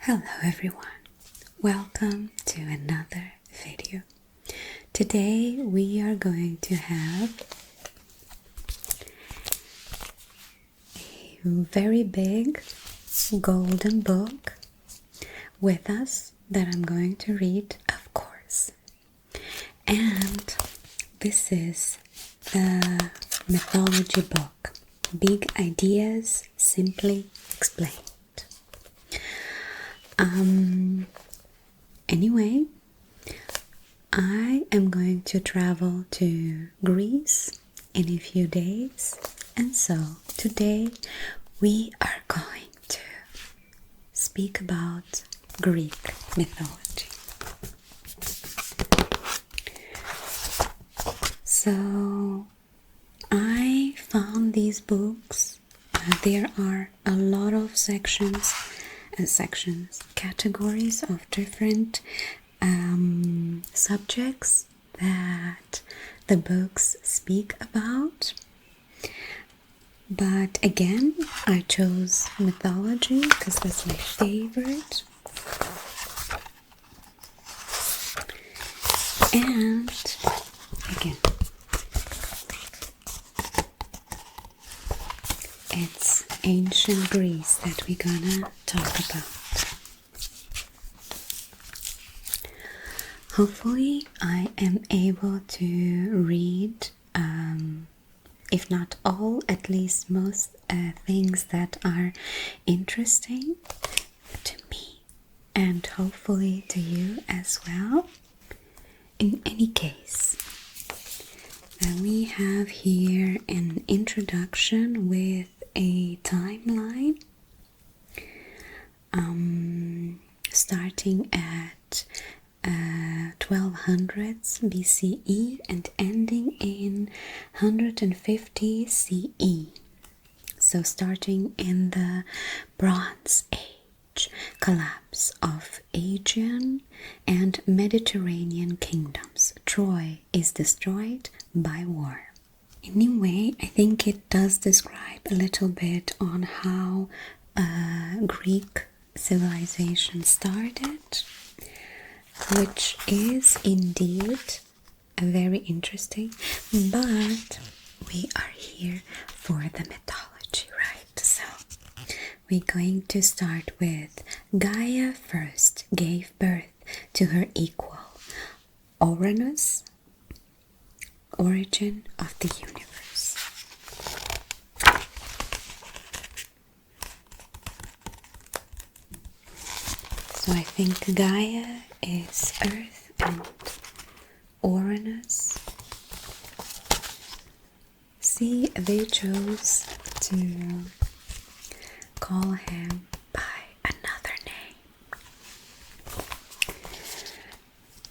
Hello everyone, welcome to another video. Today we are going to have a very big golden book with us that I'm going to read, of course. And this is the mythology book, Big Ideas Simply Explained. Anyway, I am going to travel to Greece in a few days, and so today we are going to speak about Greek mythology. So I found these books. There are a lot of categories of different subjects that the books speak about. But again, I chose mythology because that's my favorite. And again, it's ancient Greece that we're gonna talk about. Hopefully I am able to read, if not all, at least most things that are interesting to me and hopefully to you as well. In any case, we have here an introduction with a timeline starting at 1200s BCE and ending in 150 CE. So starting in the Bronze Age, collapse of Aegean and Mediterranean kingdoms. Troy is destroyed by war. Anyway, I think it does describe a little bit on how Greek civilization started, which is indeed very interesting, but we are here for the mythology, right? So we're going to start with Gaia first gave birth to her equal, Ouranos, origin of the universe. So I think Gaia is Earth and Uranus. See, they chose to call him by another name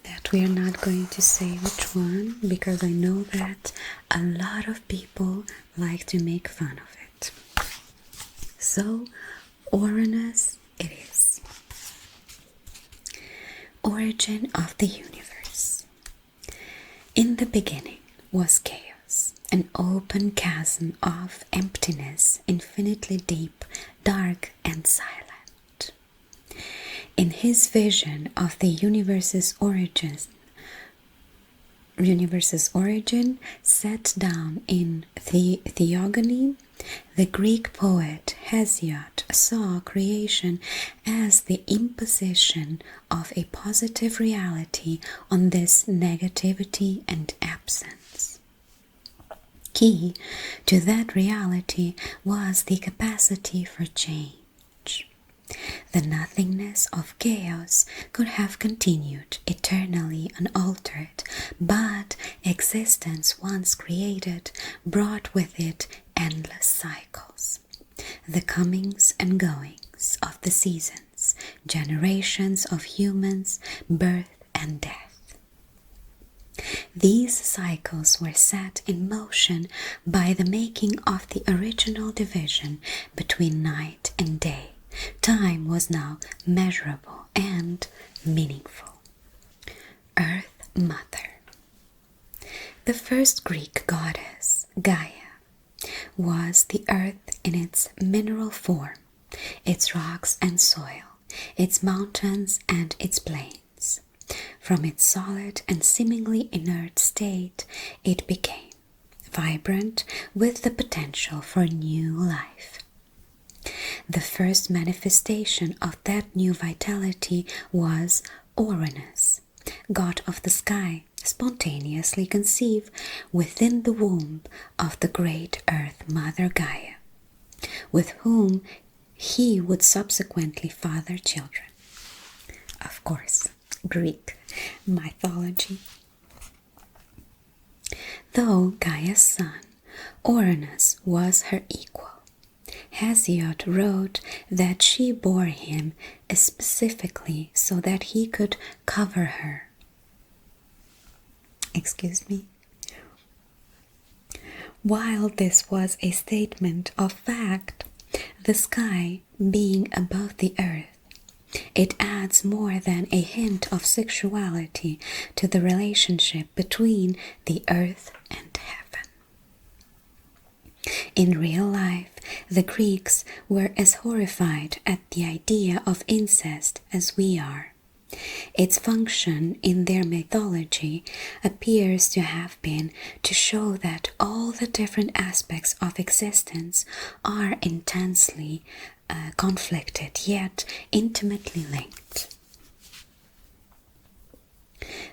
that we are not going to say which one, because I know that a lot of people like to make fun of it. So Uranus it is. Origin of the universe. In the beginning was chaos, an open chasm of emptiness, infinitely deep, dark and silent. In his vision of the universe's origin set down in Theogony, the Greek poet Hesiod saw creation as the imposition of a positive reality on this negativity and absence. Key to that reality was the capacity for change. The nothingness of chaos could have continued eternally unaltered, but existence once created brought with it endless cycles. The comings and goings of the seasons, generations of humans, birth and death. These cycles were set in motion by the making of the original division between night and day. Time was now measurable and meaningful. Earth Mother. The first Greek goddess, Gaia, was the earth in its mineral form, its rocks and soil, its mountains and its plains. From its solid and seemingly inert state, it became vibrant with the potential for new life. The first manifestation of that new vitality was Ouranos, god of the sky, spontaneously conceived within the womb of the great Earth Mother Gaia, with whom he would subsequently father children. Of course, Greek mythology. Though Gaia's son, Ouranos was her equal, Hesiod wrote that she bore him specifically so that he could cover her. Excuse me. While this was a statement of fact, the sky being above the earth, it adds more than a hint of sexuality to the relationship between the earth and heaven. In real life, the Greeks were as horrified at the idea of incest as we are. Its function in their mythology appears to have been to show that all the different aspects of existence are intensely conflicted yet intimately linked.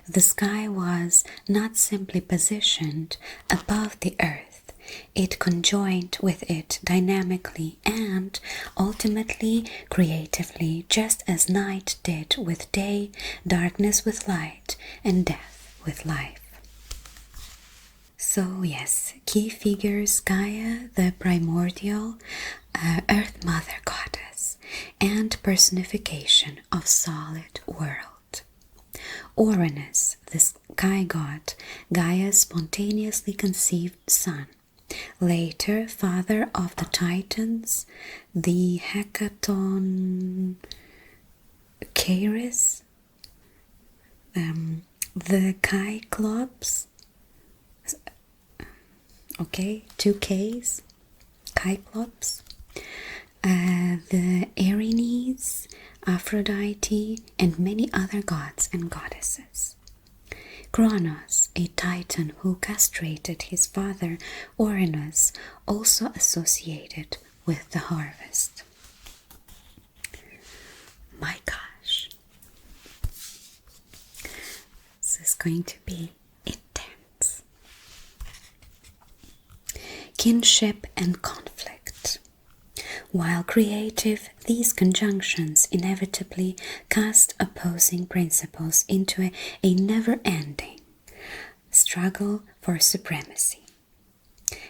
The sky was not simply positioned above the earth, it conjoined with it dynamically and ultimately creatively, just as night did with day, darkness with light, and death with life. So yes, key figures: Gaia, the primordial Earth Mother Goddess, and personification of solid world. Ouranos, the sky god, Gaia's spontaneously conceived son, later father of the Titans, the Hecaton Charis, the Cyclops, okay, 2 Ks, Cyclops, the Erinyes, Aphrodite, and many other gods and goddesses. Kronos, a titan who castrated his father Ouranos, also associated with the harvest. My gosh, this is going to be intense. Kinship and conflict. While creative, these conjunctions inevitably cast opposing principles into a never-ending struggle for supremacy.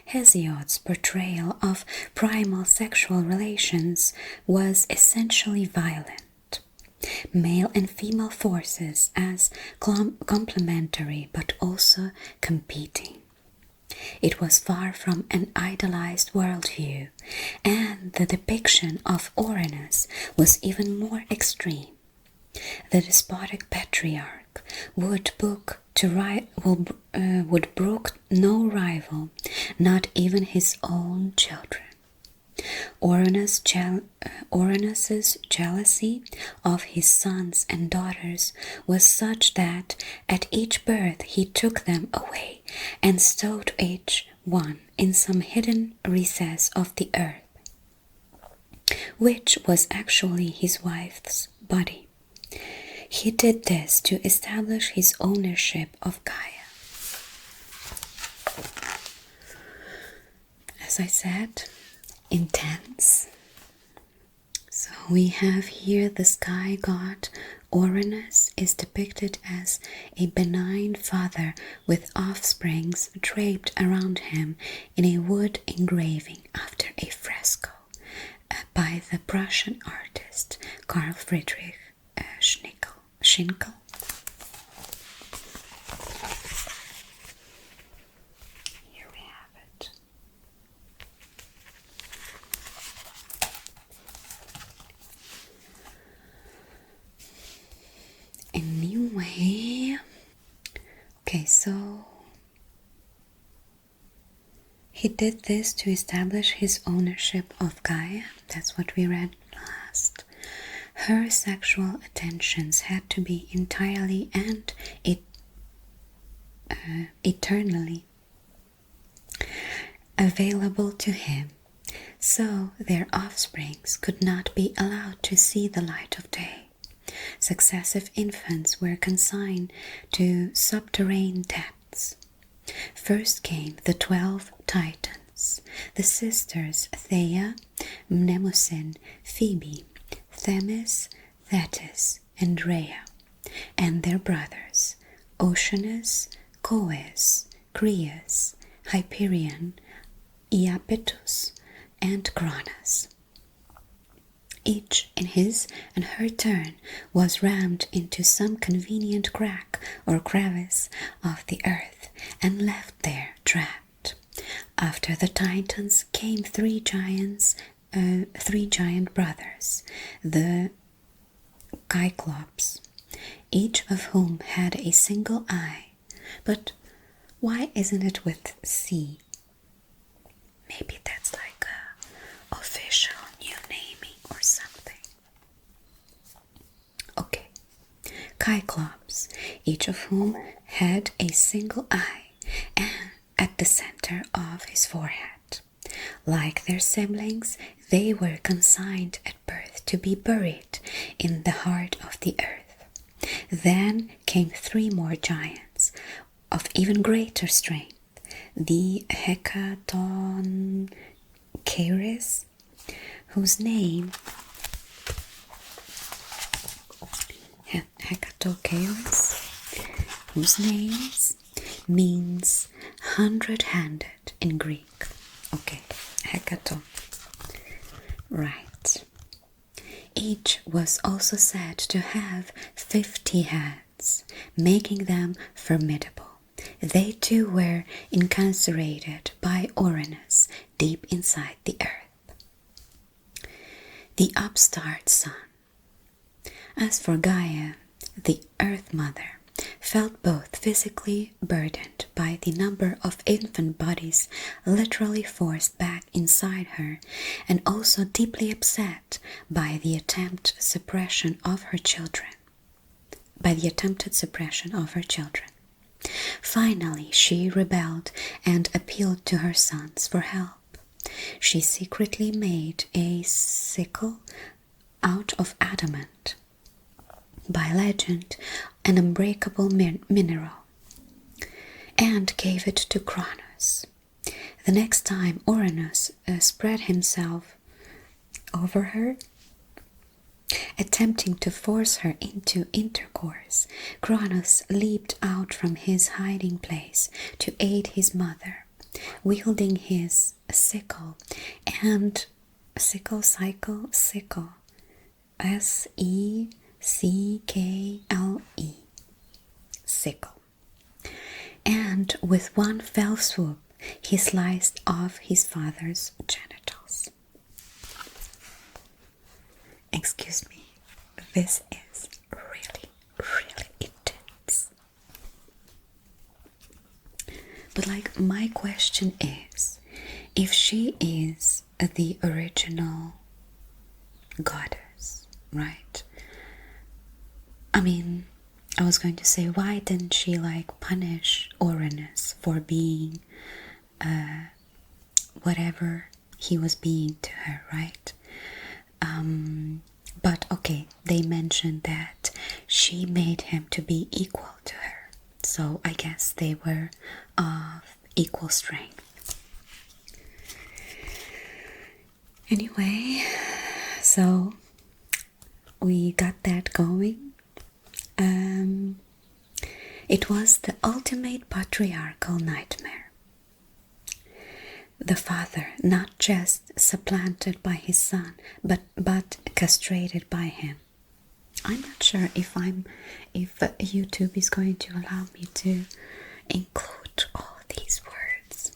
Hesiod's portrayal of primal sexual relations was essentially violent. Male and female forces as complementary but also competing. It was far from an idealized worldview, and the depiction of Ouranos was even more extreme. The despotic patriarch would brook no rival, not even his own children. Ouranos's jealousy of his sons and daughters was such that at each birth he took them away and stowed each one in some hidden recess of the earth, which was actually his wife's body. He did this to establish his ownership of Gaia. As I said, intense. So we have here the sky god Ouranos is depicted as a benign father with offsprings draped around him in a wood engraving after a fresco by the Prussian artist Carl Friedrich Schinkel. Here we have it. Anyway, okay, so he did this to establish his ownership of Gaia. That's what we read last. her sexual attentions had to be entirely and eternally available to him, so their offsprings could not be allowed to see the light of day. Successive infants were consigned to subterranean depths. First came the 12 Titans, the sisters Theia, Mnemosyne, Phoebe, Themis, Thetis, and Rhea, and their brothers Oceanus, Coes, Crius, Hyperion, Iapetus, and Kronos. Each, in his and her turn, was rammed into some convenient crack or crevice of the earth and left there trapped. After the Titans came three giant brothers, the Cyclops, each of whom had a single eye. But why isn't it with C? Maybe that's like a official new naming or something. Okay. Cyclops, each of whom had a single eye and at the center of his forehead. Like their siblings, they were consigned at birth to be buried in the heart of the earth. Then came three more giants of even greater strength, the Hecatonkeiris, whose name means 100-handed in Greek. Okay, Hekaton. Right. Each was also said to have 50 heads, making them formidable. They too were incarcerated by Ouranos deep inside the earth. The upstart sun. As for Gaia, the Earth Mother, felt both physically burdened by the number of infant bodies literally forced back inside her, and also deeply upset by the attempted suppression of her children. Finally, she rebelled and appealed to her sons for help. She secretly made a sickle out of adamant, by legend an unbreakable mineral, and gave it to Kronos. The next time Ouranos spread himself over her, attempting to force her into intercourse, Kronos leaped out from his hiding place to aid his mother, wielding his sickle and sickle, S-E-C-K-L-E, sickle. And with one fell swoop, he sliced off his father's genitals. Excuse me, this is really, really intense. But like, my question is, if she is the original goddess, right? I mean, I was going to say, why didn't she like punish Ouranos for being whatever he was being to her, right? But okay, they mentioned that she made him to be equal to her, so I guess they were of equal strength. Anyway, so we got that going. It was the ultimate patriarchal nightmare. The father not just supplanted by his son, but castrated by him. I'm not sure if YouTube is going to allow me to include all these words.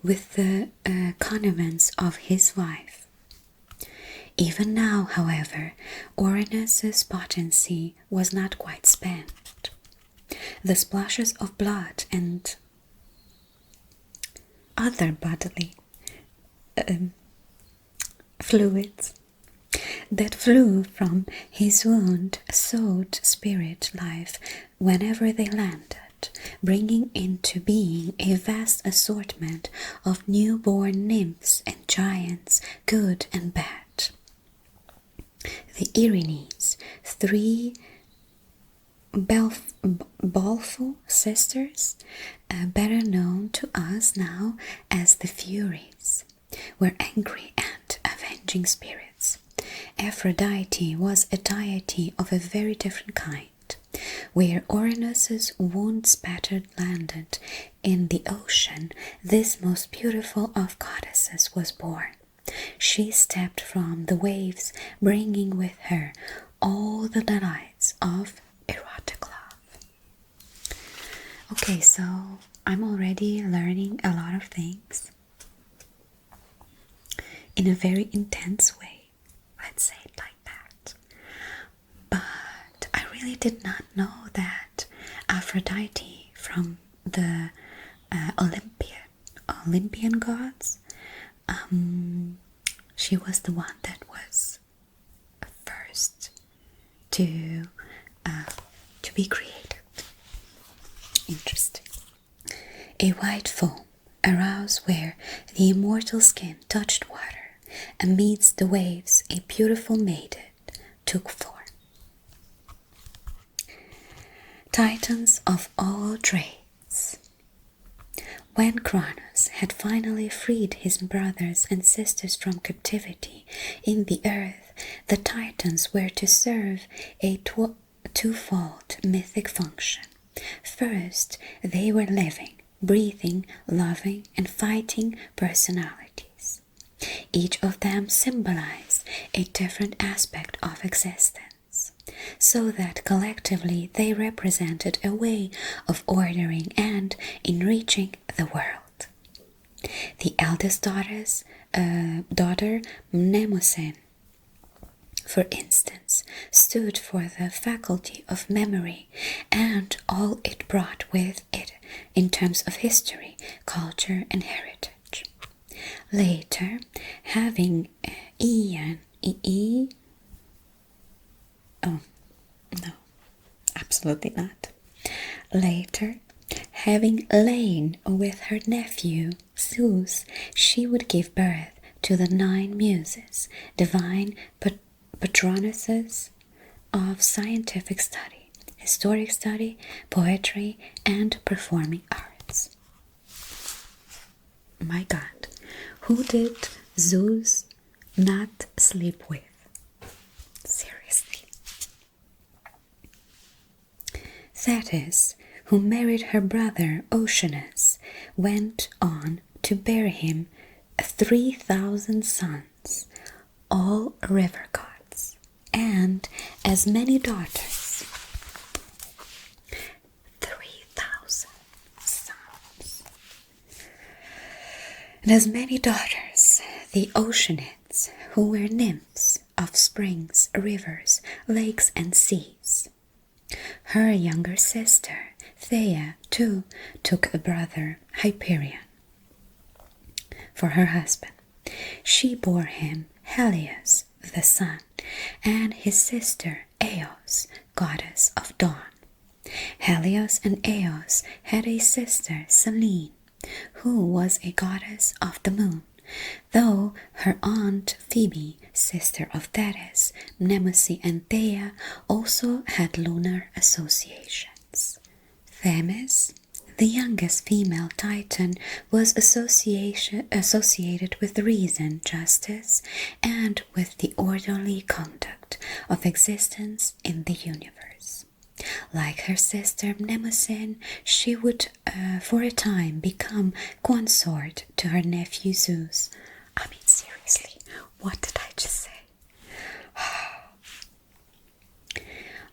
With the connivance of his wife. Even now, however, Ouranos' potency was not quite spent. The splashes of blood and other bodily fluids that flew from his wound sought spirit life whenever they landed, bringing into being a vast assortment of newborn nymphs and giants, good and bad. The Erinyes, three baleful sisters, better known to us now as the Furies, were angry and avenging spirits. Aphrodite was a deity of a very different kind. Where Ouranos's wound-spattered landed in the ocean, this most beautiful of goddesses was born. She stepped from the waves, bringing with her all the delights of erotic love. Okay, so I'm already learning a lot of things in a very intense way. Let's say it like that. But I really did not know that Aphrodite from the Olympian gods, she was the one that was first to be created. Interesting. A white foam arose where the immortal skin touched water. Amidst the waves, a beautiful maiden took form. Titans of all trades. When Kronos had finally freed his brothers and sisters from captivity in the earth, the Titans were to serve a twofold mythic function. First, they were living, breathing, loving, and fighting personalities. Each of them symbolized a different aspect of existence, so that collectively they represented a way of ordering and enriching the world. The eldest daughter, Mnemosyne, for instance, stood for the faculty of memory and all it brought with it in terms of history, culture, and heritage. Later, having absolutely not. Later, having lain with her nephew Zeus, she would give birth to the 9 muses, divine patronesses of scientific study, historic study, poetry, and performing arts. My God, who did Zeus not sleep with? Seriously. Thetis, who married her brother Oceanus, went on to bear him 3,000 sons, all river gods, and as many daughters. 3,000 sons. And as many daughters, the Oceanids, who were nymphs of springs, rivers, lakes, and seas. Her younger sister, Theia, too, took a brother, Hyperion, for her husband. She bore him Helios, the sun, and his sister Eos, goddess of dawn. Helios and Eos had a sister, Selene, who was a goddess of the moon, though her aunt Phoebe, sister of Thetis, Mnemosyne, and Theia, also had lunar associations. Themis, the youngest female Titan, was associated with reason, justice, and with the orderly conduct of existence in the universe. Like her sister Mnemosyne, she would for a time become consort to her nephew Zeus. I mean, seriously, what did I just say?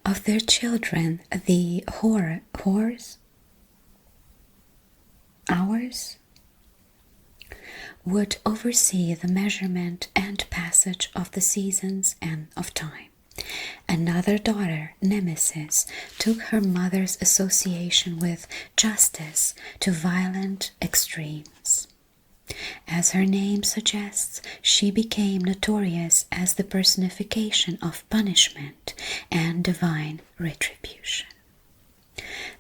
Of their children, the Hours would oversee the measurement and passage of the seasons and of time. Another daughter, Nemesis, took her mother's association with justice to violent extremes. As her name suggests, she became notorious as the personification of punishment and divine retribution.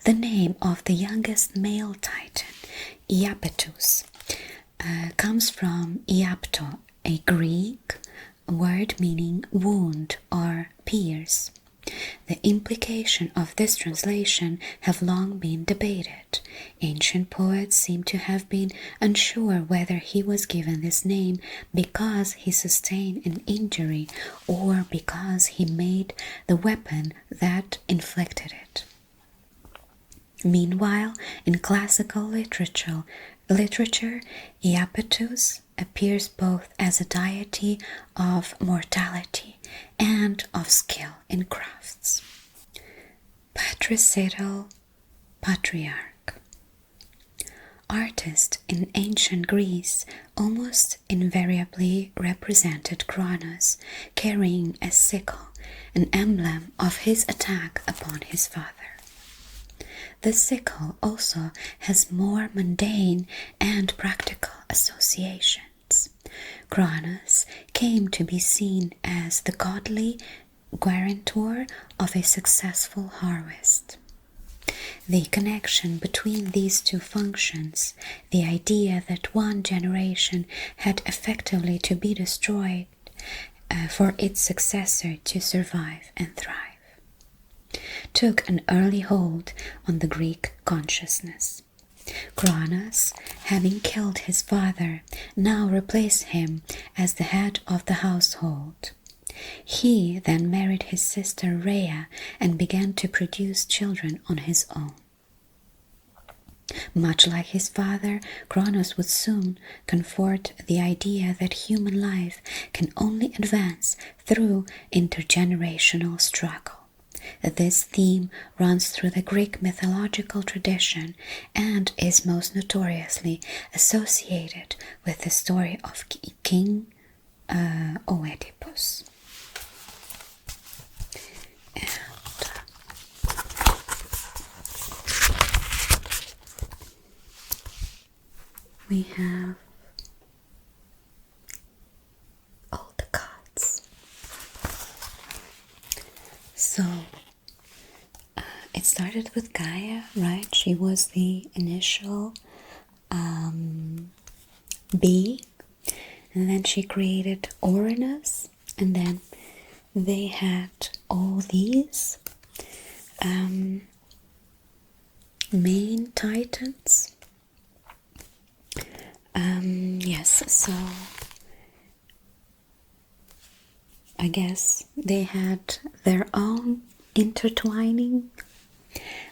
The name of the youngest male titan, Iapetus, comes from iapto, a Greek word meaning wound or pierce. The implication of this translation have long been debated. Ancient poets seem to have been unsure whether he was given this name because he sustained an injury or because he made the weapon that inflicted it. Meanwhile, in classical literature, Iapetus appears both as a deity of mortality and of skill in crafts. Patricidal patriarch. Artists in ancient Greece almost invariably represented Kronos carrying a sickle, an emblem of his attack upon his father. The sickle also has more mundane and practical associations. Kronos came to be seen as the godly guarantor of a successful harvest. The connection between these two functions, the idea that one generation had effectively to be destroyed for its successor to survive and thrive, took an early hold on the Greek consciousness. Kronos, having killed his father, now replaced him as the head of the household. He then married his sister Rhea and began to produce children on his own. Much like his father, Kronos would soon comfort the idea that human life can only advance through intergenerational struggle. This theme runs through the Greek mythological tradition and is most notoriously associated with the story of King Oedipus. And we have all the gods. So it started with Gaia, right? She was the initial being, and then she created Ouranos, and then they had all these main titans. Yes, so I guess they had their own intertwining,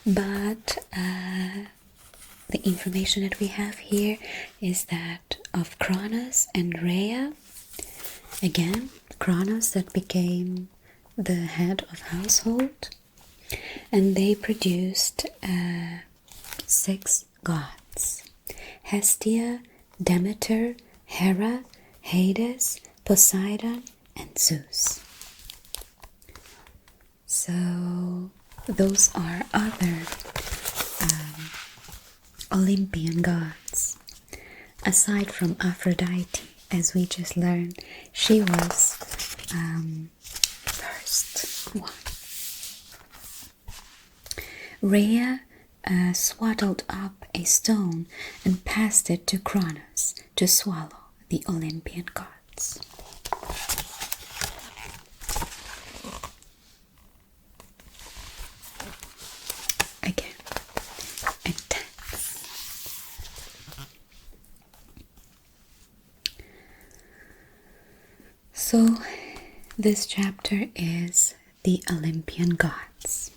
but the information that we have here is that of Kronos and Rhea. Again, Kronos that became the head of household, and they produced 6 gods: Hestia, Demeter, Hera, Hades, Poseidon, and Zeus. So those are other Olympian gods. Aside from Aphrodite, as we just learned, she was first one. Rhea swaddled up a stone and passed it to Kronos to swallow the Olympian gods. Again, intense. So, this chapter is the Olympian gods.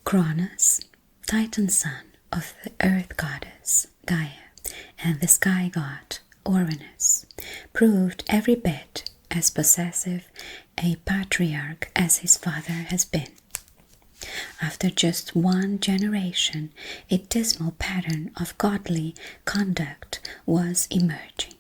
Kronos, Titan son of the earth goddess Gaia and the sky god Ouranos, proved every bit as possessive a patriarch as his father has been. After just one generation, a dismal pattern of godly conduct was emerging.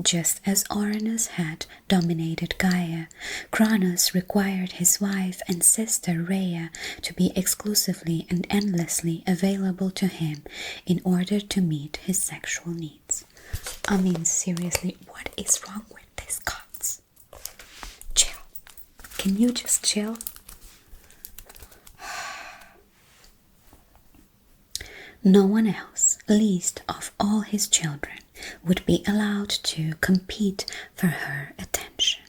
Just as Ouranos had dominated Gaia, Kronos required his wife and sister Rhea to be exclusively and endlessly available to him in order to meet his sexual needs. I mean, seriously, what is wrong with these gods? Chill. Can you just chill? No one else, least of all his children, would be allowed to compete for her attention.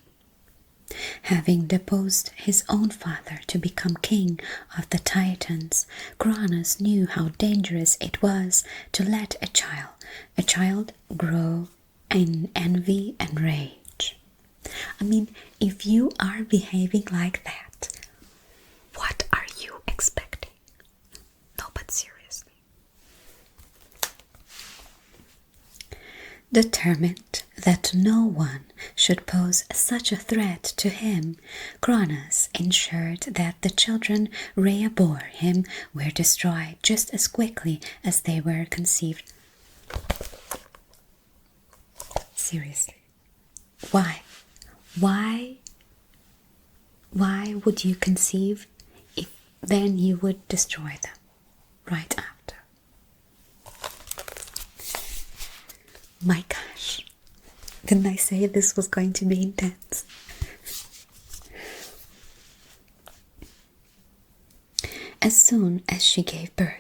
Having deposed his own father to become king of the Titans, Kronos knew how dangerous it was to let a child grow in envy and rage. I mean, if you are behaving like that, what are you expecting? No, but seriously. Determined that no one should pose such a threat to him, Kronos ensured that the children Rhea bore him were destroyed just as quickly as they were conceived. Seriously. Why? Why would you conceive if then you would destroy them right after? My gosh, didn't I say this was going to be intense? As soon as she gave birth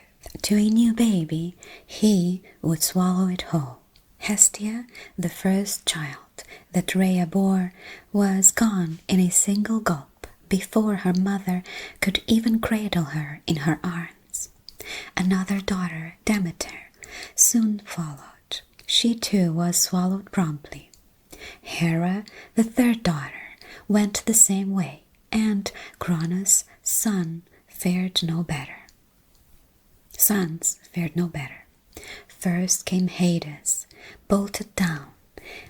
to a new baby, he would swallow it whole. Hestia, the first child that Rhea bore, was gone in a single gulp before her mother could even cradle her in her arms. Another daughter, Demeter, soon followed. She too was swallowed promptly. Hera, the third daughter, went the same way, and Kronos' sons fared no better. First came Hades, bolted down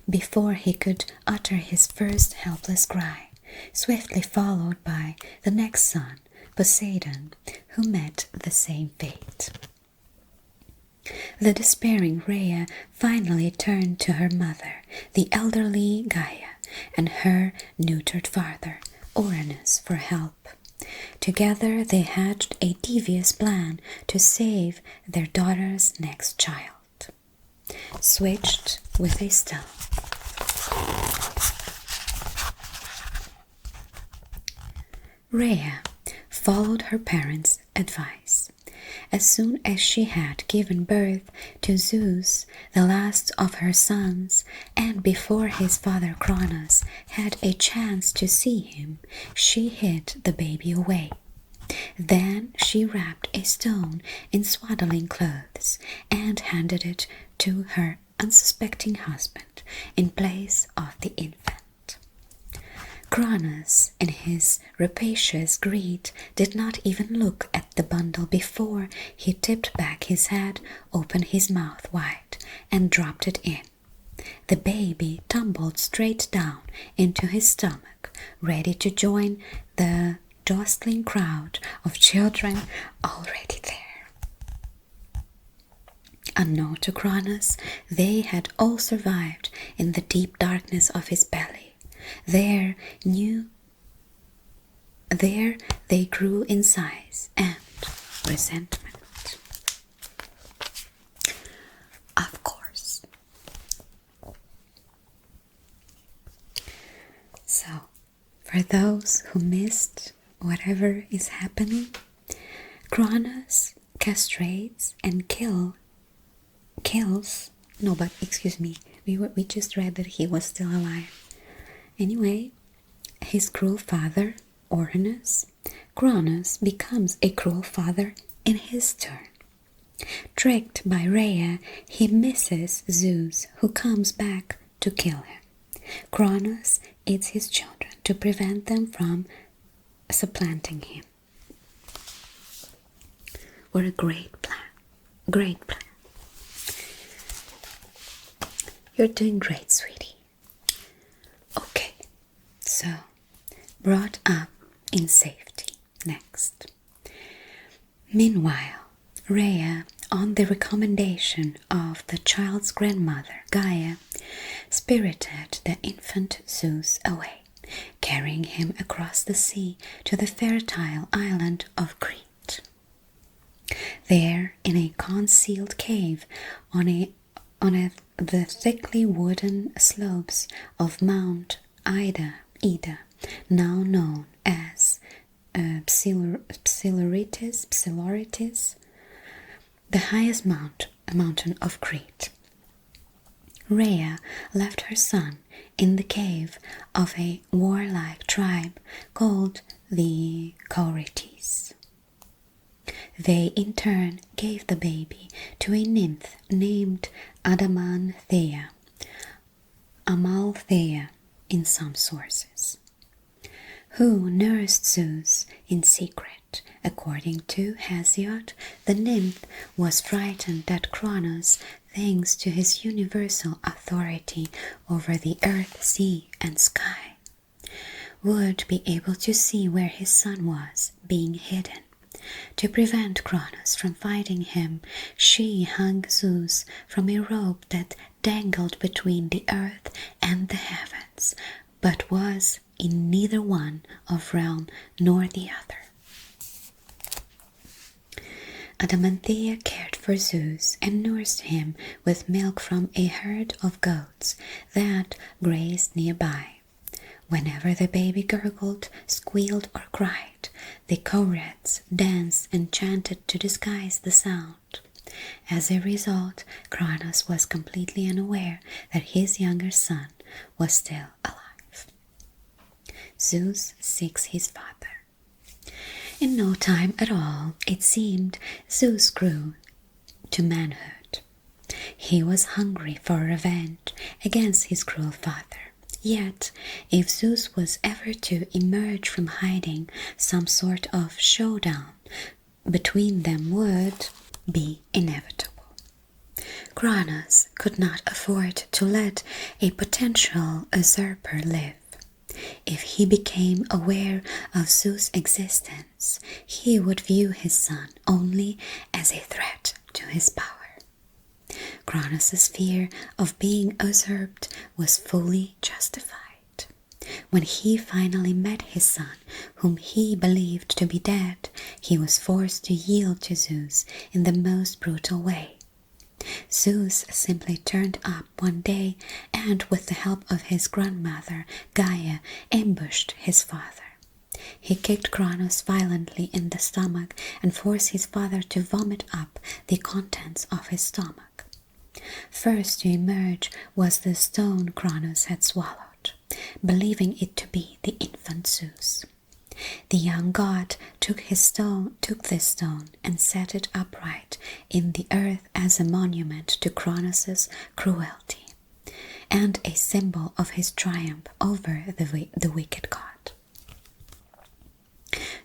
before he could utter his first helpless cry, swiftly followed by the next son, Poseidon, who met the same fate. The despairing Rhea finally turned to her mother, the elderly Gaia, and her neutered father, Ouranos, for help. Together they hatched a devious plan to save their daughter's next child. Switched with a stone. Rhea followed her parents' advice. As soon as she had given birth to Zeus, the last of her sons, and before his father Kronos had a chance to see him, she hid the baby away. Then she wrapped a stone in swaddling clothes and handed it to her unsuspecting husband in place of the infant. Kronos, in his rapacious greed, did not even look at the bundle before he tipped back his head, opened his mouth wide, and dropped it in. The baby tumbled straight down into his stomach, ready to join the jostling crowd of children already there. Unknown to Kronos, they had all survived in the deep darkness of his belly. There they grew in size and resentment. Of course. So, for those who missed whatever is happening, Kronos castrates and kills. No, but excuse me, we just read that he was still alive. Anyway, his cruel father, Ouranos, Kronos becomes a cruel father in his turn. Tricked by Rhea, he misses Zeus, who comes back to kill him. Kronos eats his children to prevent them from supplanting him. What a great plan. Great plan. You're doing great, sweetie. Okay, so brought up in safety. Next. Meanwhile, Rhea, on the recommendation of the child's grandmother, Gaia, spirited the infant Zeus away, carrying him across the sea to the fertile island of Crete. There, in a concealed cave on the thickly wooded slopes of Mount Ida, now known as Psiloritis, the highest mountain of Crete, Rhea left her son in the cave of a warlike tribe called the Corites. They in turn gave the baby to a nymph named Amalthea in some sources, who nursed Zeus in secret. According to Hesiod, the nymph was frightened that Kronos, thanks to his universal authority over the earth, sea, and sky, would be able to see where his son was being hidden. To prevent Kronos from finding him, she hung Zeus from a rope that dangled between the earth and the heavens, but was in neither one of realm nor the other. Adamanthea cared for Zeus and nursed him with milk from a herd of goats that grazed nearby. Whenever the baby gurgled, squealed, or cried, the Corites danced and chanted to disguise the sound. As a result, Kronos was completely unaware that his younger son was still alive. Zeus seeks his father. In no time at all, it seemed, Zeus grew to manhood. He was hungry for revenge against his cruel father. Yet, if Zeus was ever to emerge from hiding, some sort of showdown between them would be inevitable. Kronos could not afford to let a potential usurper live. If he became aware of Zeus' existence, he would view his son only as a threat to his power. Kronos' fear of being usurped was fully justified. When he finally met his son, whom he believed to be dead, he was forced to yield to Zeus in the most brutal way. Zeus simply turned up one day and, with the help of his grandmother, Gaia, ambushed his father. He kicked Kronos violently in the stomach and forced his father to vomit up the contents of his stomach. First to emerge was the stone Kronos had swallowed, believing it to be the infant Zeus. The young god took this stone and set it upright in the earth as a monument to Kronos' cruelty and a symbol of his triumph over the wicked god.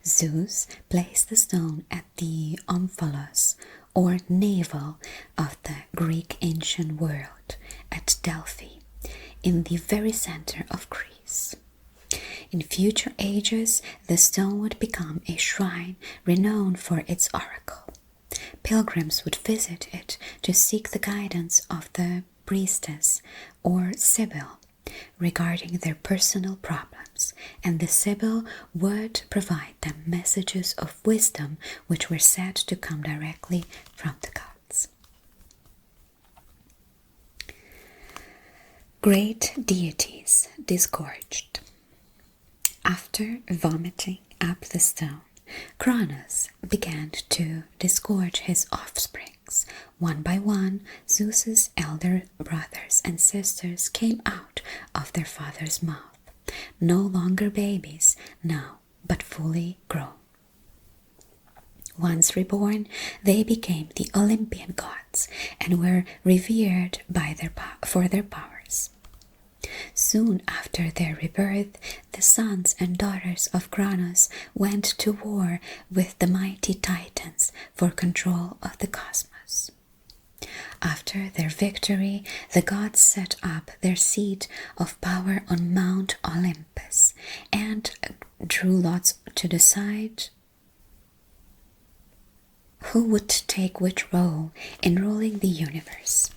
Zeus placed the stone at the omphalos, or navel, of the Greek ancient world at Delphi, in the very center of Greece. In future ages, the stone would become a shrine renowned for its oracle. Pilgrims would visit it to seek the guidance of the priestess or sibyl regarding their personal problems, and the sibyl would provide them messages of wisdom which were said to come directly from the gods. Great deities disgorged. After vomiting up the stone, Kronos began to disgorge his offsprings. One by one, Zeus's elder brothers and sisters came out of their father's mouth, no longer babies now, but fully grown. Once reborn, they became the Olympian gods and were revered for their powers. Soon after their rebirth, the sons and daughters of Kronos went to war with the mighty Titans for control of the cosmos. After their victory, the gods set up their seat of power on Mount Olympus and drew lots to decide who would take which role in ruling the universe.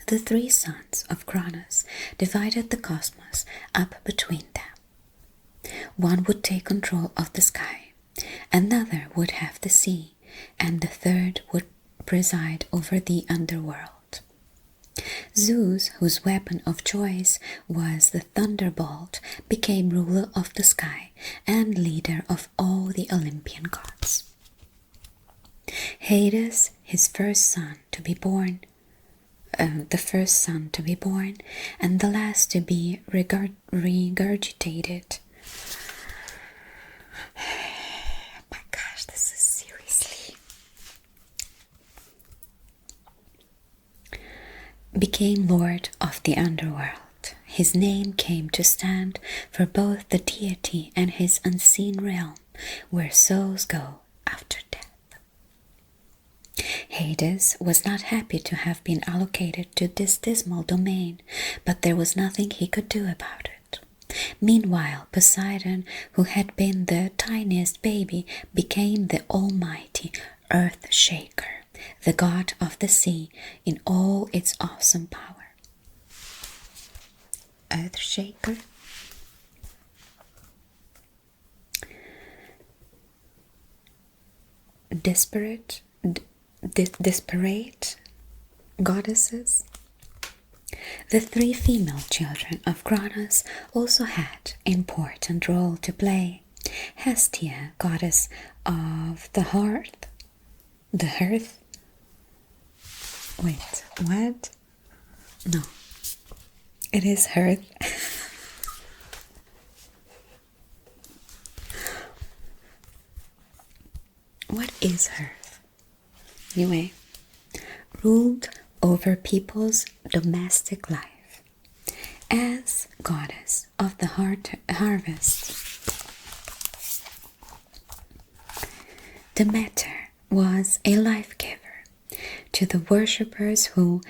The three sons of Kronos divided the cosmos up between them. One would take control of the sky, another would have the sea, and the third would preside over the underworld. Zeus, whose weapon of choice was the thunderbolt, became ruler of the sky and leader of all the Olympian gods. Hades, his first son to be born, the first son to be born, and the last to be regurgitated. My gosh, this is seriously. Became lord of the underworld. His name came to stand for both the deity and his unseen realm, where souls go after death. Hades was not happy to have been allocated to this dismal domain, but there was nothing he could do about it. Meanwhile, Poseidon, who had been the tiniest baby, became the almighty Earth Shaker, the god of the sea in all its awesome power. Earth Shaker? Disparate goddesses. The three female children of Kronos also had an important role to play. Hestia, goddess of the hearth. The hearth? Wait, what? No. It is hearth. What is hearth? Anyway, ruled over people's domestic life. As goddess of the harvest, Demeter was a life giver to the worshippers who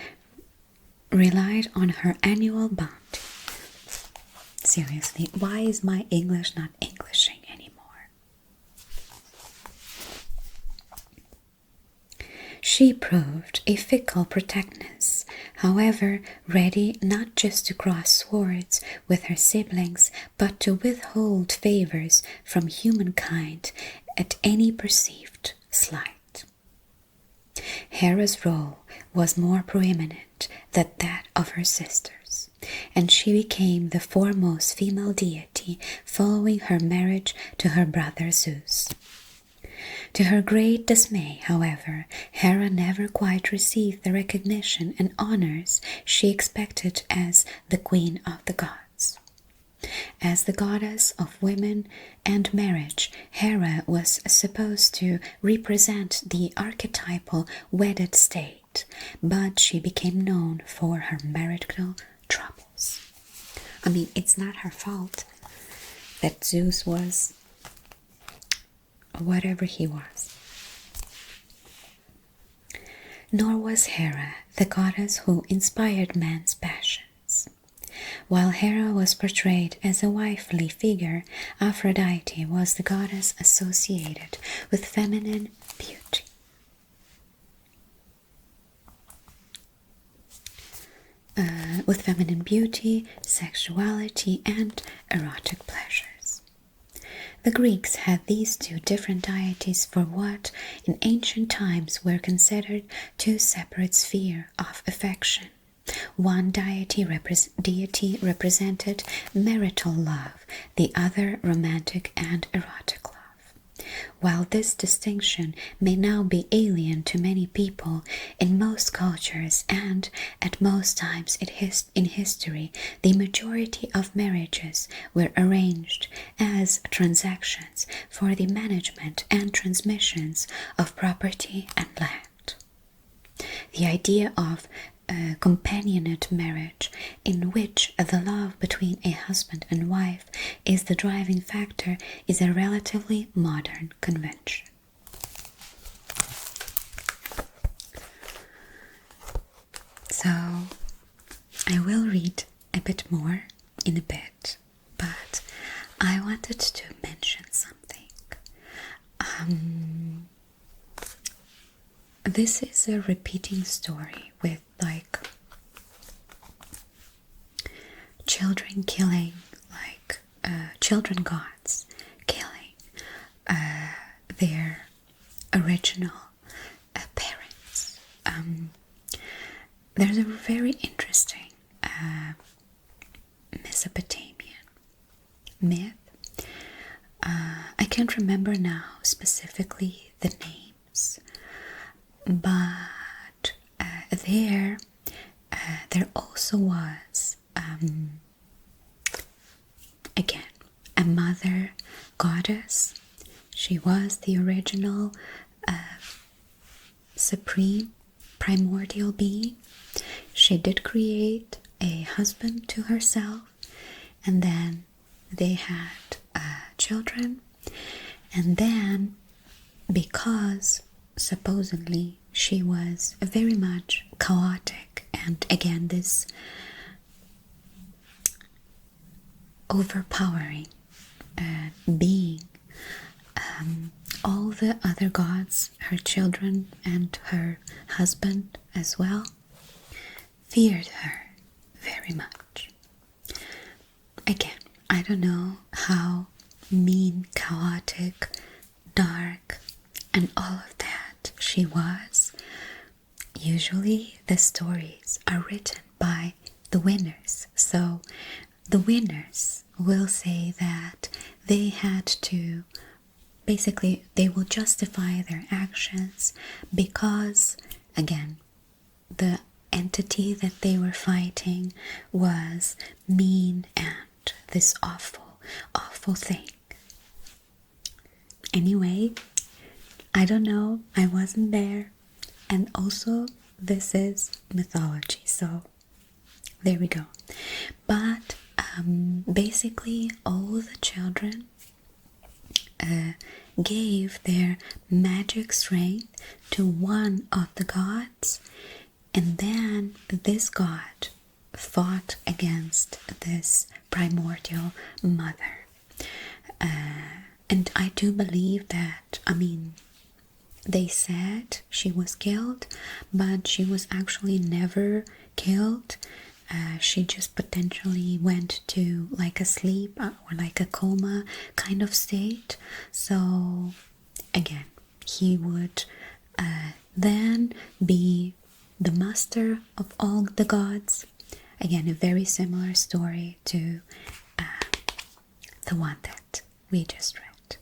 relied on her annual bounty. Seriously, why is my English not Englishing anymore? She proved a fickle protagonist, however, ready not just to cross swords with her siblings, but to withhold favors from humankind at any perceived slight. Hera's role was more preeminent than that of her sisters, and she became the foremost female deity following her marriage to her brother Zeus. To her great dismay, however, Hera never quite received the recognition and honors she expected as the queen of the gods. As the goddess of women and marriage, Hera was supposed to represent the archetypal wedded state, but she became known for her marital troubles. I mean, it's not her fault that Zeus was whatever he was. Nor was Hera the goddess who inspired man's passions. While Hera was portrayed as a wifely figure, Aphrodite was the goddess associated with feminine beauty. Sexuality, and erotic pleasures. The Greeks had these two different deities for what in ancient times were considered two separate spheres of affection. One deity represented marital love, the other romantic and erotic love. While this distinction may now be alien to many people, in most cultures and at most times in history, the majority of marriages were arranged as transactions for the management and transmissions of property and land. The idea of companionate marriage, in which the love between a husband and wife is the driving factor, is a relatively modern convention. So, I will read a bit more in a bit, but I wanted to mention something. This is a repeating story with like children killing, like children gods killing their original parents. There's a very interesting Mesopotamian myth. I can't remember now specifically the names, but there also was again a mother goddess. She was the original supreme primordial being. She did create a husband to herself, and then they had children, and then because supposedly she was very much chaotic, and again this overpowering being, all the other gods, her children and her husband as well, feared her very much. Again, I don't know how mean, chaotic, dark, and all of that she was. Usually the stories are written by the winners, so the winners will say that they had to, basically they will justify their actions because, again, the entity that they were fighting was mean and this awful thing. Anyway, I don't know, I wasn't there, and also this is mythology, so there we go. But basically all the children gave their magic strength to one of the gods, and then this god fought against this primordial mother. And I do believe that, they said she was killed, but she was actually never killed. She just potentially went to like a sleep or like a coma kind of state. So again, he would then be the master of all the gods. Again, a very similar story to the one that we just read.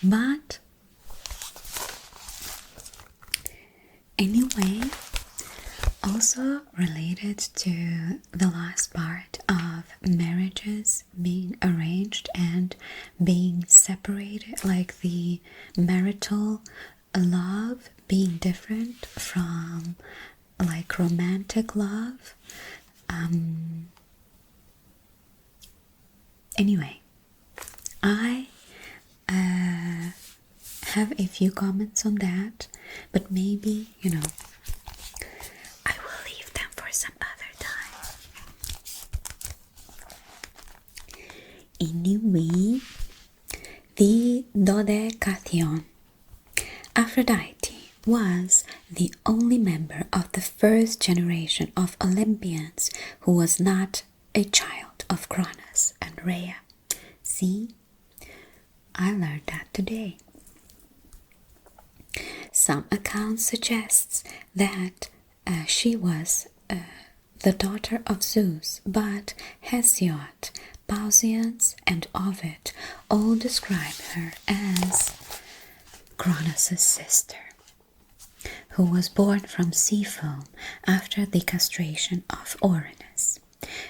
But anyway, also related to the last part of marriages being arranged and being separated, like the marital love being different from like romantic love. Anyway, I have a few comments on that, but maybe, I will leave them for some other time. Anyway, the Dodecation. Aphrodite was the only member of the first generation of Olympians who was not a child of Kronos and Rhea. See? I learned that today. Some accounts suggest that she was the daughter of Zeus, but Hesiod, Pausians, and Ovid all describe her as Kronos' sister, who was born from sea foam after the castration of Ouranos.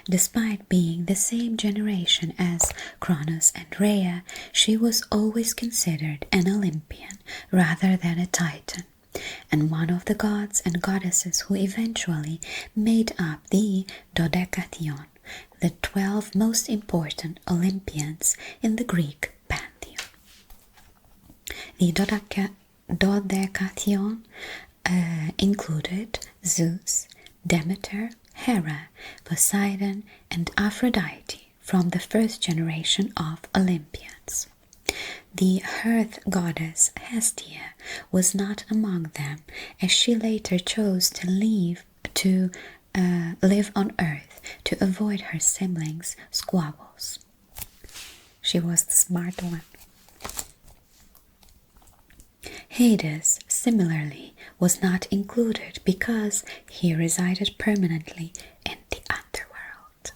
Despite being the same generation as Kronos and Rhea, she was always considered an Olympian rather than a Titan, and one of the gods and goddesses who eventually made up the Dodecation, the 12 most important Olympians in the Greek pantheon. The Dodecation included Zeus, Demeter, Hera, Poseidon, and Aphrodite from the first generation of Olympians. The earth goddess Hestia was not among them, as she later chose to leave to live on Earth to avoid her siblings' squabbles. She was the smart one. Hades, similarly, was not included because he resided permanently in the underworld.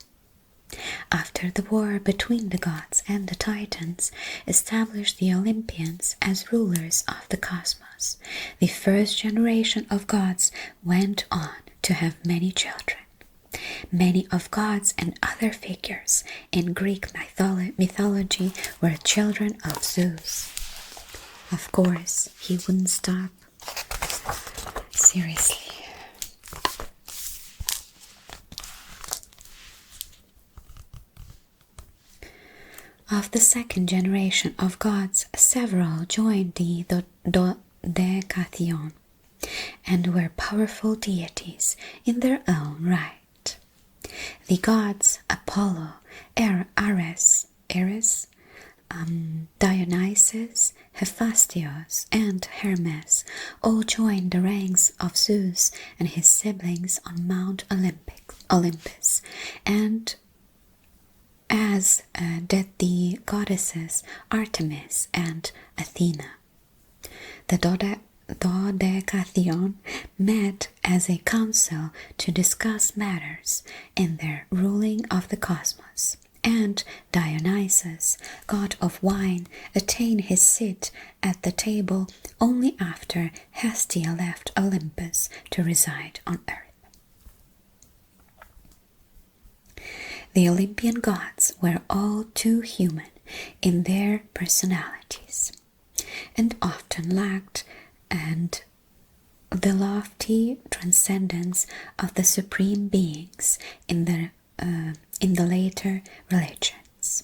After the war between the gods and the Titans established the Olympians as rulers of the cosmos, the first generation of gods went on to have many children. Many of gods and other figures in Greek mythology were children of Zeus. Of course, he wouldn't stop. Seriously. Of the second generation of gods, several joined the Decathlon and were powerful deities in their own right. The gods Apollo, Ares, Dionysus, Hephaestus, and Hermes all joined the ranks of Zeus and his siblings on Mount Olympus, and as did the goddesses Artemis and Athena. The Dodecatheon met as a council to discuss matters in their ruling of the cosmos, and Dionysus, god of wine, attained his seat at the table only after Hestia left Olympus to reside on earth. The Olympian gods were all too human in their personalities, and often lacked the lofty transcendence of the supreme beings in the later religions.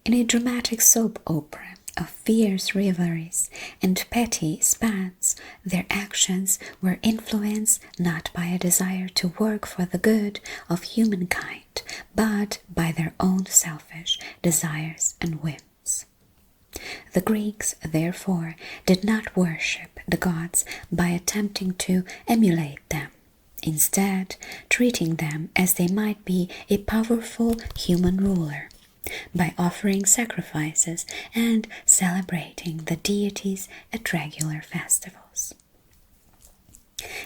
In a dramatic soap opera of fierce rivalries and petty spats, their actions were influenced not by a desire to work for the good of humankind, but by their own selfish desires and whims. The Greeks, therefore, did not worship the gods by attempting to emulate them, instead treating them as they might be a powerful human ruler, by offering sacrifices and celebrating the deities at regular festivals.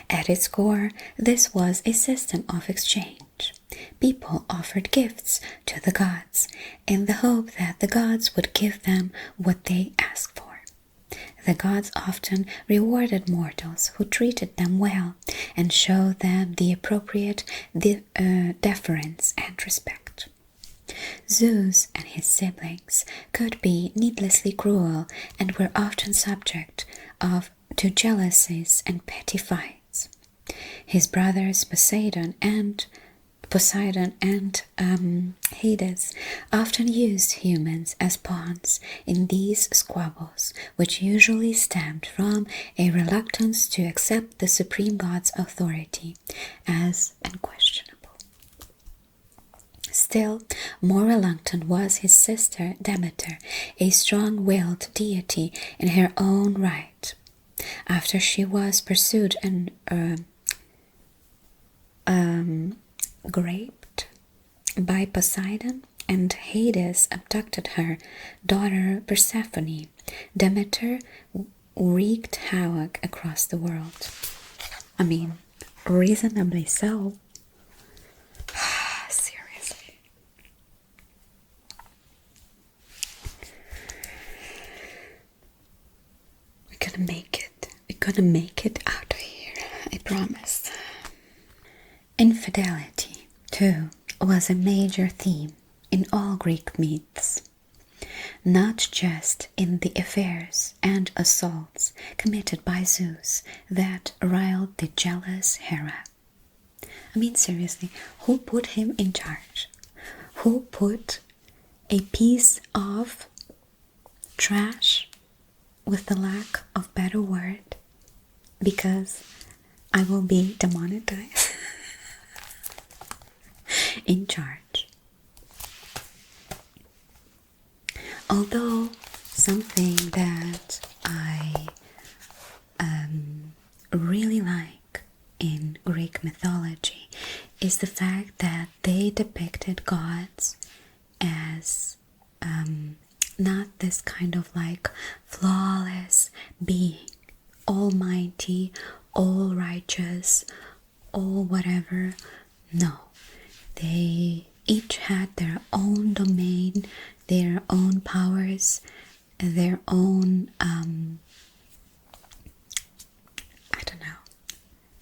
At its core, this was a system of exchange. People offered gifts to the gods in the hope that the gods would give them what they asked for. The gods often rewarded mortals who treated them well and showed them the appropriate deference and respect. Zeus and his siblings could be needlessly cruel and were often subject to jealousies and petty fights. His brothers Poseidon and Hades often used humans as pawns in these squabbles, which usually stemmed from a reluctance to accept the supreme god's authority as unquestionable. Still more reluctant was his sister Demeter, a strong-willed deity in her own right. After she was pursued and raped by Poseidon, and Hades abducted her daughter Persephone, Demeter wreaked havoc across the world. I mean, reasonably so. Seriously. We're gonna make it. We're gonna make it out of here. I promise. Infidelity, too, was a major theme in all Greek myths, not just in the affairs and assaults committed by Zeus that riled the jealous Hera. I mean, seriously, who put him in charge? Who put a piece of trash, with the lack of better word, because I will be demonetized, in charge? Although something that I really like in Greek mythology is the fact that they depicted gods as not this kind of like flawless being, almighty, all righteous, all whatever. No, they each had their own domain, their own powers, their own I don't know,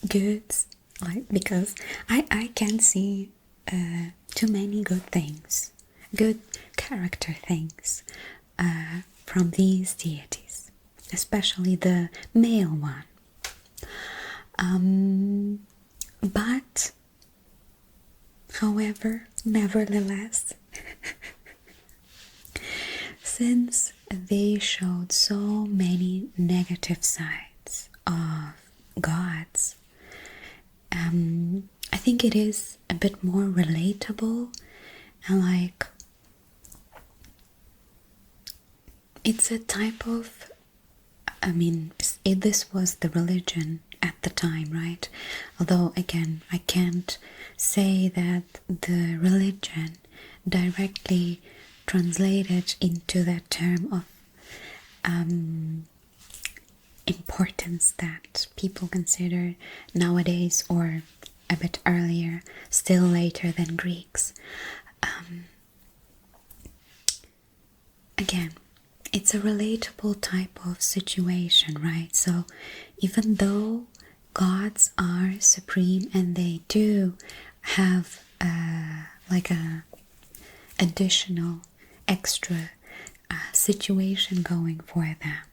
goods, like, because I can see too many good things, good character things from these deities, especially the male one. But however, nevertheless, since they showed so many negative sides of gods, I think it is a bit more relatable, and like it's a type of, this was the religion at the time, right? Although again, I can't say that the religion directly translated into that term of importance that people consider nowadays, or a bit earlier, still later than Greeks. Again, it's a relatable type of situation, right? So even though gods are supreme and they do have like a additional extra situation going for them,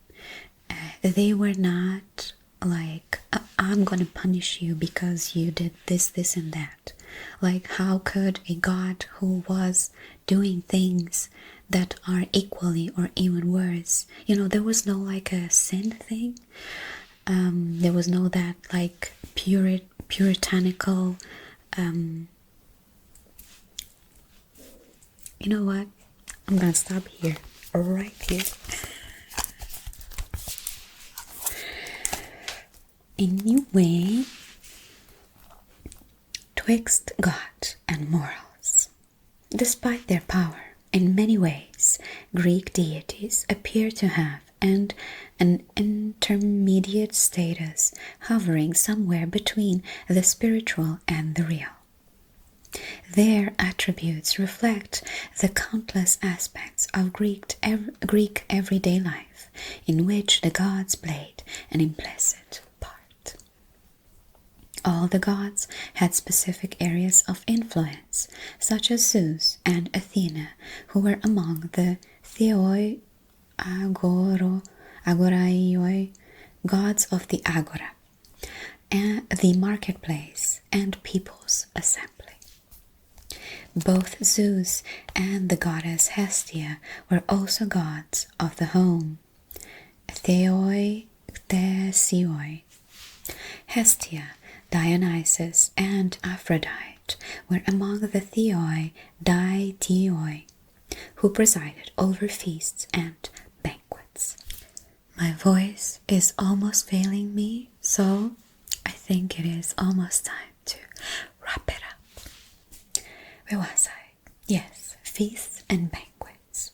they were not like, I'm gonna punish you because you did this, this and that. Like, how could a god who was doing things that are equally or even worse, there was no like a sin thing, there was no that like puritanical, you know what, I'm gonna stop here, right here. A new way twixt God and morals. Despite their power, in many ways, Greek deities appear to have an intermediate status, hovering somewhere between the spiritual and the real. Their attributes reflect the countless aspects of Greek everyday life, in which the gods played an implicit part. All the gods had specific areas of influence, such as Zeus and Athena, who were among the theoi agoraioi, gods of the agora, and the marketplace and people's assembly. Both Zeus and the goddess Hestia were also gods of the home, theoi, thesioi. Hestia, Dionysus, and Aphrodite were among the theoi, deitioi, who presided over feasts and banquets. My voice is almost failing me, so I think it is almost time to wrap it up. Where was I? Yes, feasts and banquets.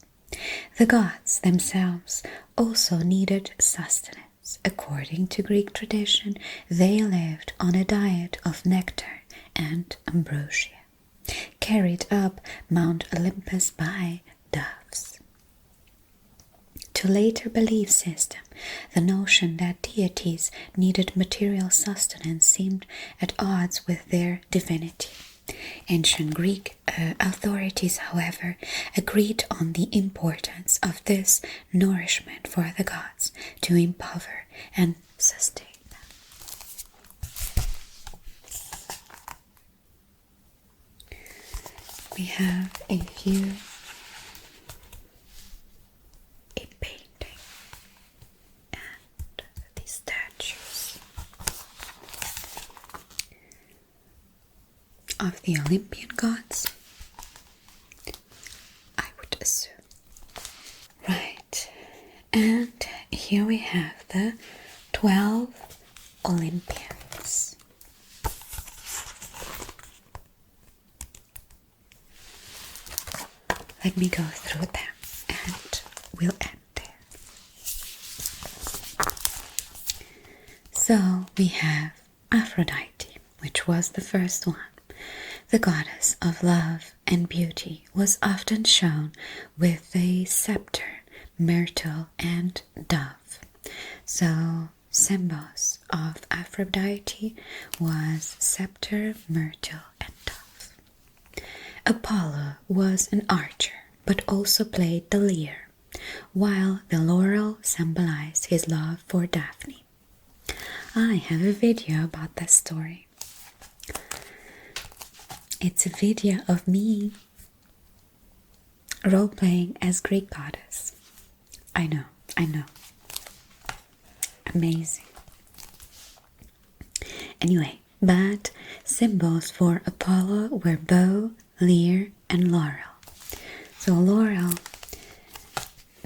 The gods themselves also needed sustenance. According to Greek tradition, they lived on a diet of nectar and ambrosia, carried up Mount Olympus by doves. To later belief system, the notion that deities needed material sustenance seemed at odds with their divinity. Ancient Greek authorities, however, agreed on the importance of this nourishment for the gods to empower and sustain them. We have a painting and these statues of the Olympian gods, I would assume. Right, and here we have the 12 Olympians. let me go through them and we'll end there. So we have Aphrodite, which was the first one. The goddess of love and beauty was often shown with a scepter, myrtle, and dove. So symbols of Aphrodite was scepter, myrtle, and dove. Apollo was an archer, but also played the lyre, while the laurel symbolized his love for Daphne. I have a video about that story. It's a video of me role-playing as Greek goddess. I know. Amazing. Anyway, but symbols for Apollo were bow, lyre, and laurel. So laurel,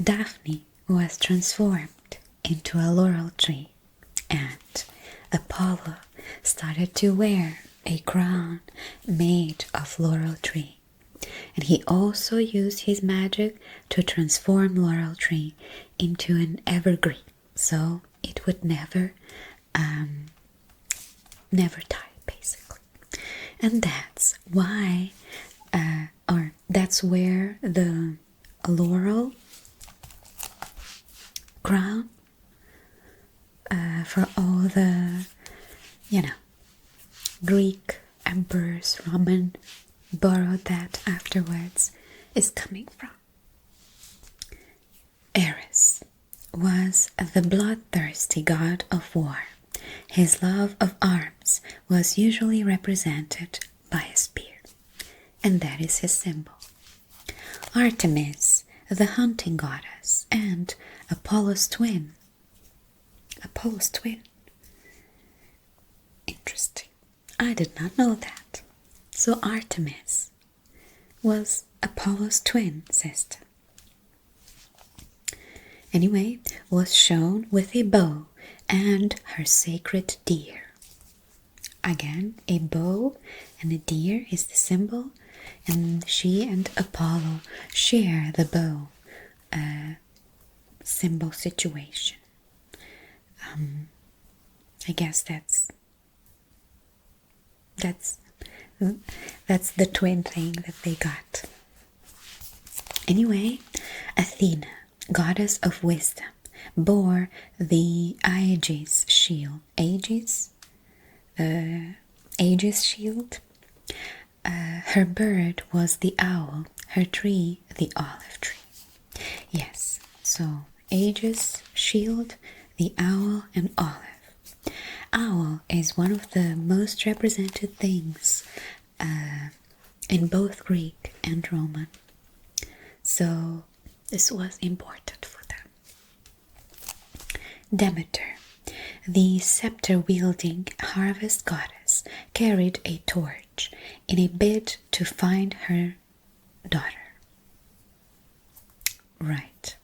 Daphne was transformed into a laurel tree, and Apollo started to wear a crown made of laurel tree. And he also used his magic to transform laurel tree into an evergreen, so it would never die, basically. And that's why, or that's where the laurel crown for all the, Greek emperors, Roman, borrowed that afterwards, is coming from. Ares was the bloodthirsty god of war. His love of arms was usually represented by a spear, and that is his symbol. Artemis, the hunting goddess, and Apollo's twin. Interesting. I did not know that. So Artemis was Apollo's twin sister. Anyway, was shown with a bow and her sacred deer. Again, a bow and a deer is the symbol, and she and Apollo share the bow symbol situation. I guess that's the twin thing that they got. Anyway, Athena, goddess of wisdom, bore the Aegis shield. Aegis shield. Her bird was the owl, her tree the olive tree. Yes, so Aegis shield, the owl, and olive. Owl is one of the most represented things in both Greek and Roman. So this was important for them. Demeter, the scepter-wielding harvest goddess, carried a torch in a bid to find her daughter. Right.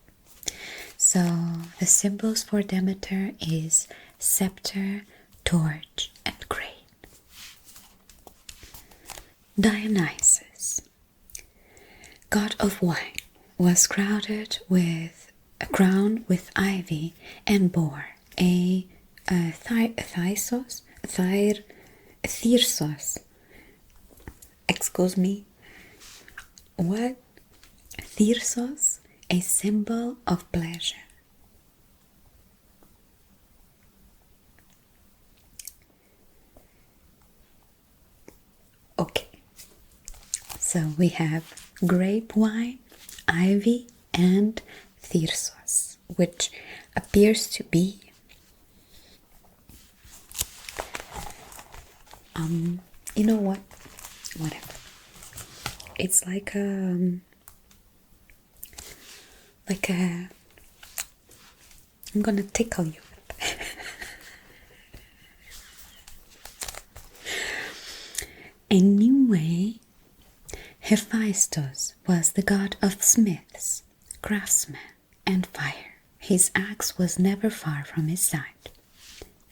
So the symbols for Demeter is scepter, torch, and grain. Dionysus, god of wine, was crowned with ivy and bore a thyrsos. Excuse me. What? Thyrsos, a symbol of pleasure. Okay, so we have grape wine, ivy, and thyrsos, which appears to be you know what? Whatever. It's like a I'm gonna tickle you. Anyway, Hephaestus was the god of smiths, craftsmen, and fire. His axe was never far from his side,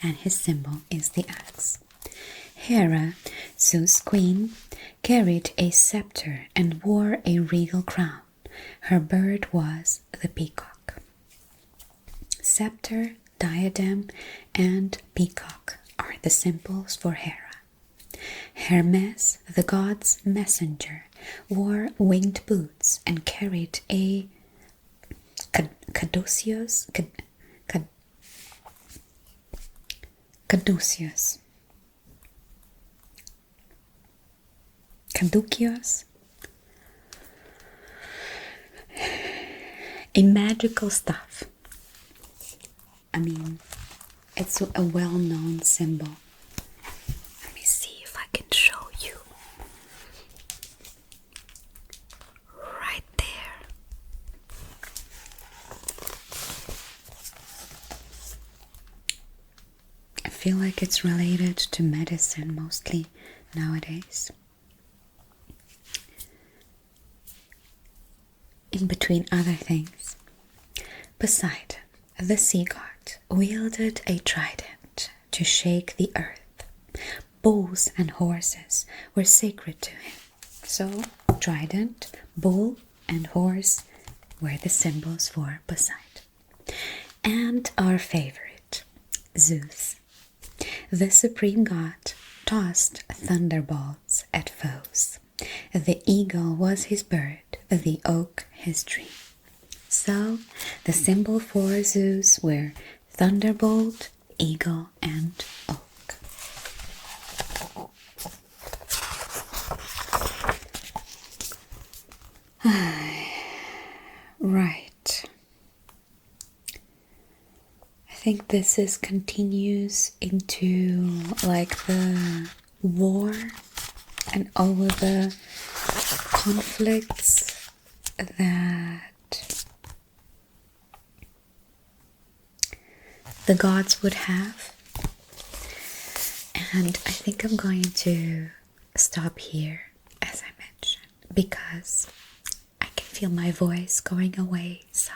and his symbol is the axe. Hera, Zeus' queen, carried a scepter and wore a regal crown. Her bird was the peacock. Scepter, diadem, and peacock are the symbols for Hera. Hermes, the god's messenger, wore winged boots and carried a caduceus. A magical staff. I mean, it's a well-known symbol. Let me see if I can show you. Right there. I feel like it's related to medicine mostly nowadays. In between other things, Poseidon, the sea god, wielded a trident to shake the earth. Bulls and horses were sacred to him. So, trident, bull, and horse were the symbols for Poseidon. And our favorite, Zeus. The supreme god tossed thunderbolts at foes. The eagle was his bird, the oak his tree. So, the symbol for Zeus were thunderbolt, eagle, and oak. Right. I think this is continues into like the war and all of the conflicts that the gods would have. And I think I'm going to stop here, as I mentioned, because I can feel my voice going away. So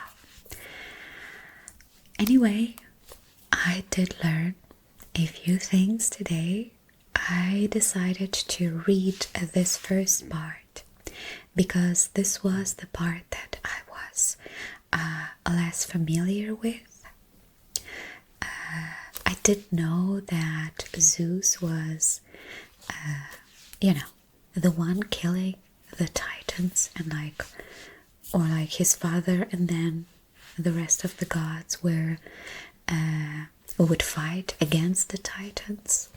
anyway, I did learn a few things today. I decided to read this first part because this was the part that I was less familiar with. I did know that Zeus was, the one killing the Titans and like his father, and then the rest of the gods would fight against the Titans.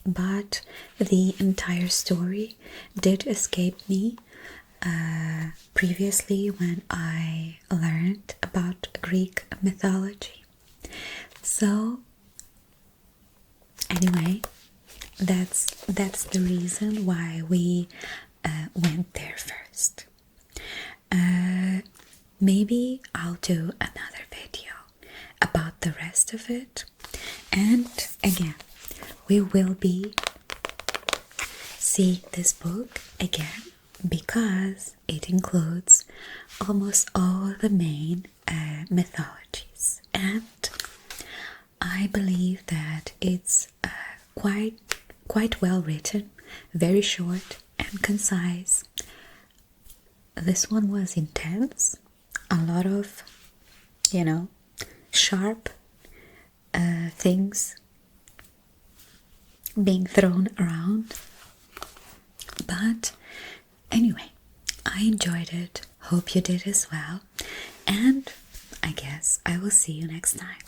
But the entire story did escape me previously when I learned about Greek mythology. So anyway, that's the reason why we went there first. Maybe I'll do another video about the rest of it, and again we will be seeing this book again because it includes almost all the main mythologies, and I believe that it's quite well written, very short and concise. This one was intense, a lot of sharp things being thrown around, but anyway, I enjoyed it. Hope you did as well, and I guess I will see you next time.